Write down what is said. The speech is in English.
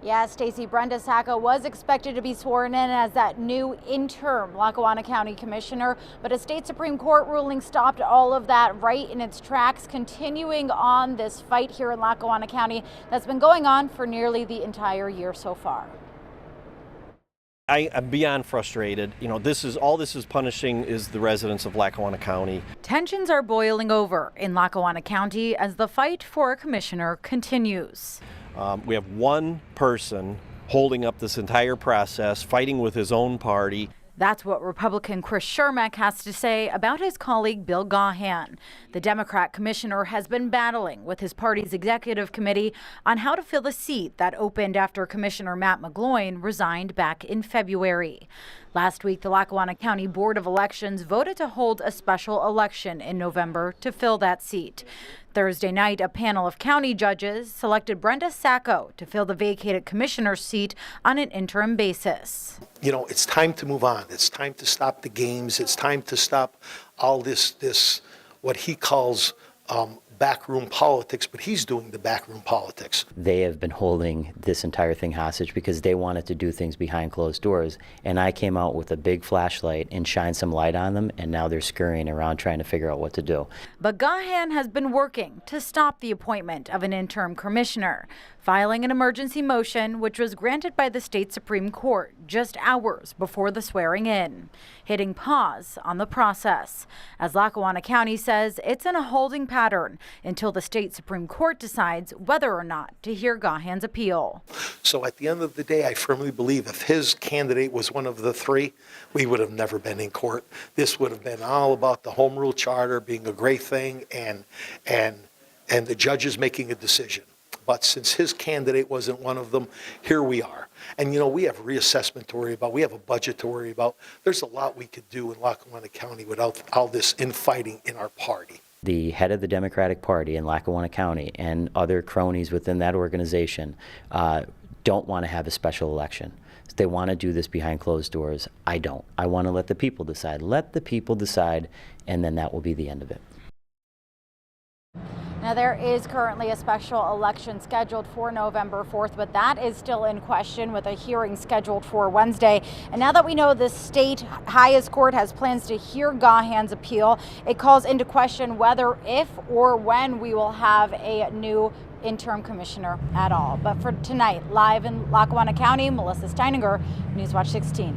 Yeah, Stacey, Brenda Sacco was expected to be sworn in as that new interim Lackawanna County Commissioner, but a state Supreme Court ruling stopped all of that right in its tracks, continuing on this fight here in Lackawanna County that's been going on for nearly the entire year so far. I'm beyond frustrated. This is punishing is the residents of Lackawanna County. Tensions are boiling over in Lackawanna County as the fight for a commissioner continues. We have one person holding up this entire process, fighting with his own party. That's what Republican Chris Shermack has to say about his colleague Bill Gahan. The Democrat commissioner has been battling with his party's executive committee on how to fill the seat that opened after Commissioner Matt McGloin resigned back in February. Last week, the Lackawanna County Board of Elections voted to hold a special election in November to fill that seat. Thursday night, a panel of county judges selected Brenda Sacco to fill the vacated commissioner's seat on an interim basis. It's time to move on. It's time to stop the games. It's time to stop all this what he calls backroom politics, but he's doing the backroom politics. They have been holding this entire thing hostage because they wanted to do things behind closed doors, and I came out with a big flashlight and shined some light on them, and now they're scurrying around trying to figure out what to do. But Gahan has been working to stop the appointment of an interim commissioner, filing an emergency motion which was granted by the state Supreme Court just hours before the swearing in, hitting pause on the process. As Lackawanna County says, it's in a holding pattern until the state Supreme Court decides whether or not to hear Gahan's appeal. So at the end of the day, I firmly believe if his candidate was one of the three, we would have never been in court. This would have been all about the home rule charter being a great thing and the judges making a decision. But since his candidate wasn't one of them, here we are. And we have reassessment to worry about. We have a budget to worry about. There's a lot we could do in Lackawanna County without all this infighting in our party. The head of the Democratic Party in Lackawanna County and other cronies within that organization don't want to have a special election. They want to do this behind closed doors. I don't. I want to let the people decide. Let the people decide, and then that will be the end of it. Now, there is currently a special election scheduled for November 4th, but that is still in question with a hearing scheduled for Wednesday. And now that we know the state highest court has plans to hear Gahan's appeal, it calls into question whether, if, or when we will have a new interim commissioner at all. But for tonight, live in Lackawanna County, Melissa Steininger, Newswatch 16.